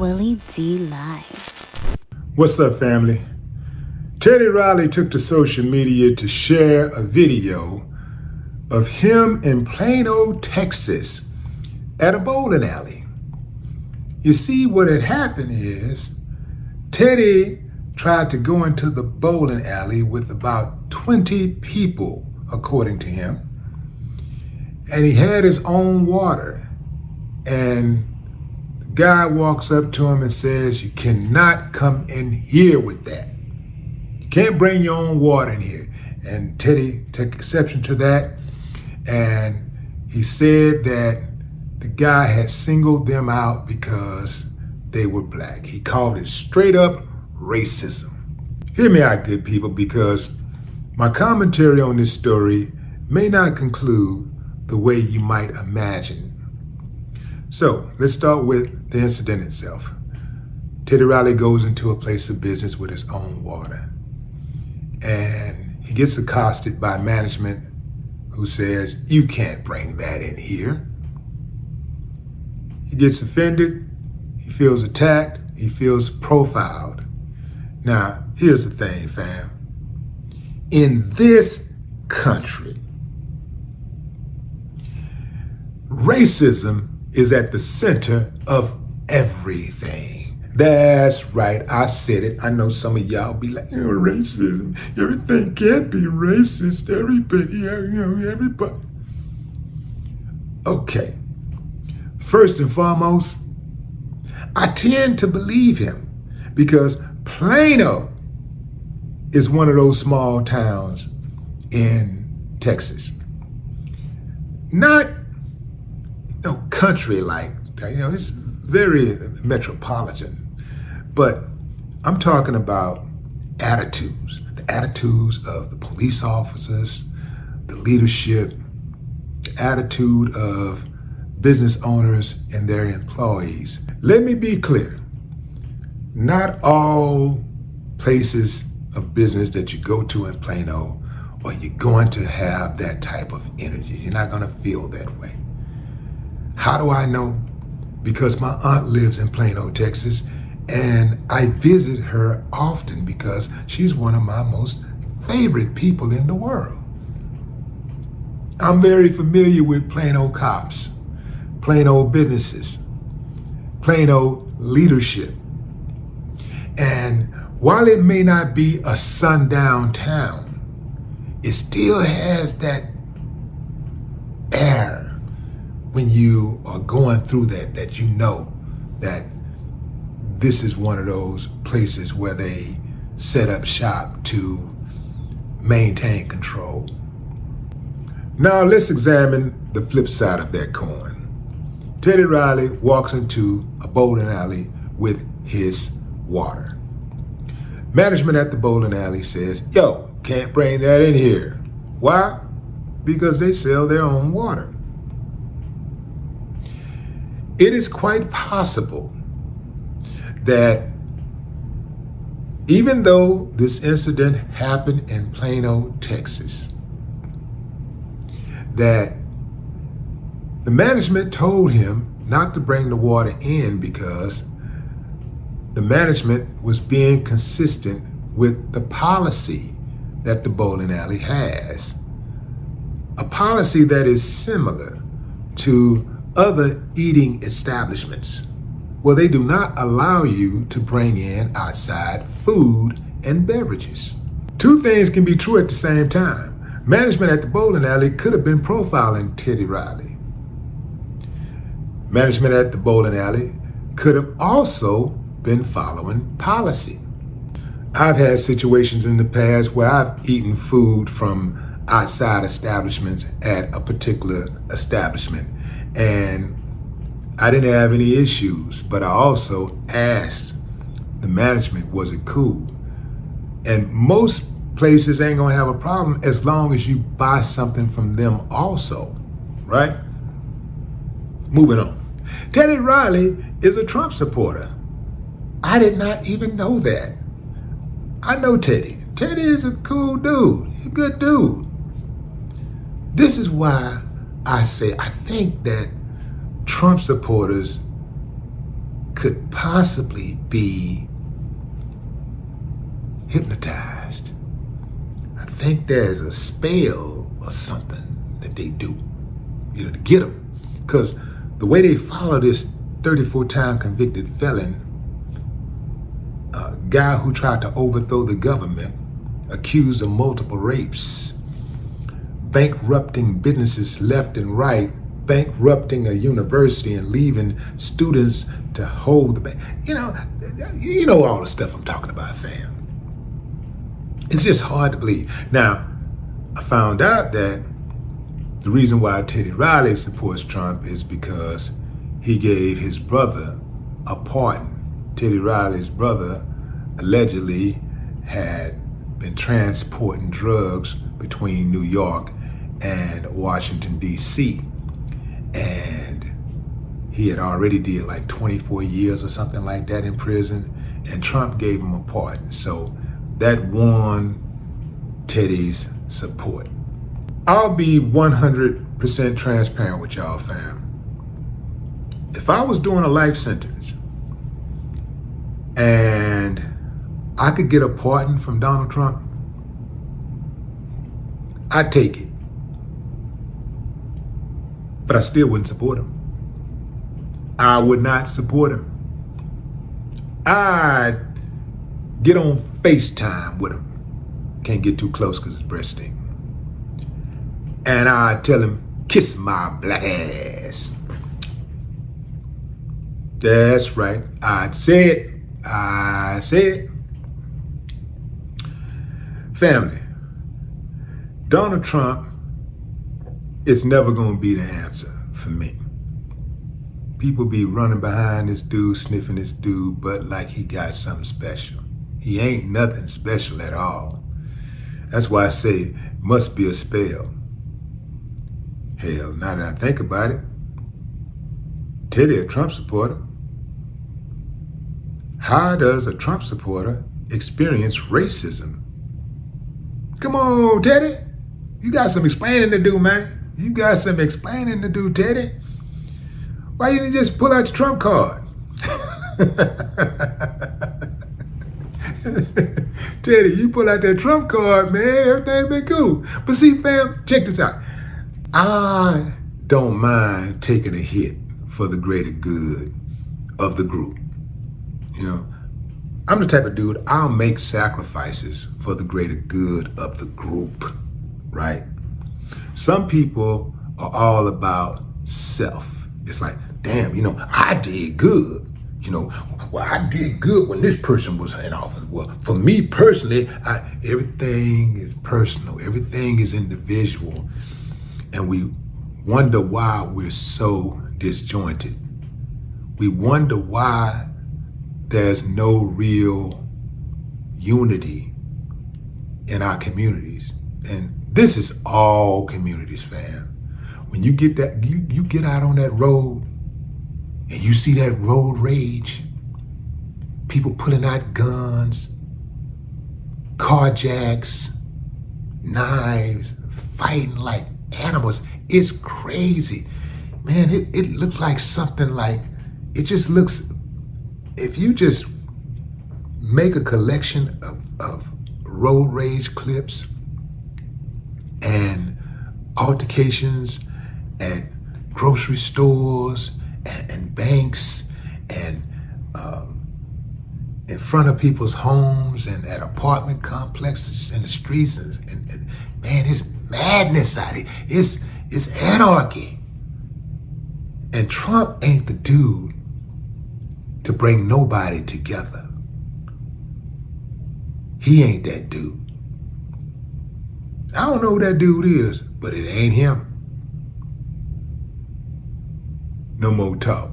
Willie D Live. What's up, family? Teddy Riley took to social media to share a video of him in Plano, Texas, at a bowling alley. You see, what had happened is Teddy tried to go into the bowling alley with about 20 people, according to him, and he had his own water. And the guy walks up to him and says, "You cannot come in here with that. You can't bring your own water in here." And Teddy took exception to that, and he said that the guy had singled them out because they were black. He called it straight up racism. Hear me out, good people, because my commentary on this story may not conclude the way you might imagine. So let's start with the incident itself. Teddy Riley goes into a place of business with his own water, and he gets accosted by management who says, "You can't bring that in here." He gets offended, he feels attacked, he feels profiled. Now, here's the thing, fam. In this country, racism is at the center of everything. That's right, I said it. I know some of y'all be like, racism, everything can't be racist, everybody. Okay, first and foremost, I tend to believe him because Plano is one of those small towns in Texas. Not country like that, it's very metropolitan, but I'm talking about attitudes, the attitudes of the police officers, the leadership, the attitude of business owners and their employees. Let me be clear, not all places of business that you go to in Plano are you going to have that type of energy. You're not going to feel that way. How do I know? Because my aunt lives in Plano, Texas, and I visit her often because she's one of my most favorite people in the world. I'm very familiar with Plano cops, Plano businesses, Plano leadership. And while it may not be a sundown town, it still has that air when you are going through that you know that this is one of those places where they set up shop to maintain control. Now let's examine the flip side of that coin. Teddy Riley walks into a bowling alley with his water. Management at the bowling alley says, "Yo, can't bring that in here." Why? Because they sell their own water. It is quite possible that even though this incident happened in Plano, Texas, that the management told him not to bring the water in because the management was being consistent with the policy that the bowling alley has. A policy that is similar to other eating establishments, where they do not allow you to bring in outside food and beverages. Two things can be true at the same time. Management at the bowling alley could have been profiling Teddy Riley. Management at the bowling alley could have also been following policy. I've had situations in the past where I've eaten food from outside establishments at a particular establishment, and I didn't have any issues, but I also asked the management, was it cool? And most places ain't gonna have a problem as long as you buy something from them also, right? Moving on. Teddy Riley is a Trump supporter. I did not even know that. I know Teddy. Teddy is a cool dude. He's a good dude. This is why I say I think that Trump supporters could possibly be hypnotized. I think there's a spell or something that they do, to get them. Because the way they follow this 34-time convicted felon, guy who tried to overthrow the government, accused of multiple rapes, bankrupting businesses left and right, bankrupting a university and leaving students to hold the bank. You know all the stuff I'm talking about, fam. It's just hard to believe. Now, I found out that the reason why Teddy Riley supports Trump is because he gave his brother a pardon. Teddy Riley's brother allegedly had been transporting drugs between New York and Washington, D.C. And he had already did like 24 years or something like that in prison, and Trump gave him a pardon. So that won Teddy's support. I'll be 100% transparent with y'all, fam. If I was doing a life sentence and I could get a pardon from Donald Trump, I'd take it. But I still wouldn't support him. I would not support him. I'd get on FaceTime with him. Can't get too close because his breast stink. And I'd tell him, kiss my black ass. That's right. I'd say it. I say it. Family, Donald Trump is never going to be the answer for me. People be running behind this dude, sniffing this dude, but like he got something special. He ain't nothing special at all. That's why I say it must be a spell. Hell, now that I think about it, Teddy a Trump supporter. How does a Trump supporter experience racism? Come on, Teddy. You got some explaining to do, man. You got some explaining to do, Teddy. Why you didn't just pull out your Trump card? Teddy, you pull out that Trump card, man. Everything been cool. But see, fam, check this out. I don't mind taking a hit for the greater good of the group. I'm the type of dude, I'll make sacrifices for the greater good of the group, right? Some people are all about self. It's like, damn, I did good. Well, I did good when this person was in office. Well, for me personally, everything is personal. Everything is individual. And we wonder why we're so disjointed. We wonder why there's no real unity in our communities. And this is all communities, fam. When you get that, you get out on that road and you see that road rage, people pulling out guns, carjacks, knives, fighting like animals. It's crazy. Man, it looks like something like, it just looks, if you just make a collection of road rage clips and altercations at grocery stores and banks and in front of people's homes and at apartment complexes in the streets, and man, it's madness out here. It's anarchy. And Trump ain't the dude to bring nobody together. He ain't that dude. I don't know who that dude is, but it ain't him. No more talk.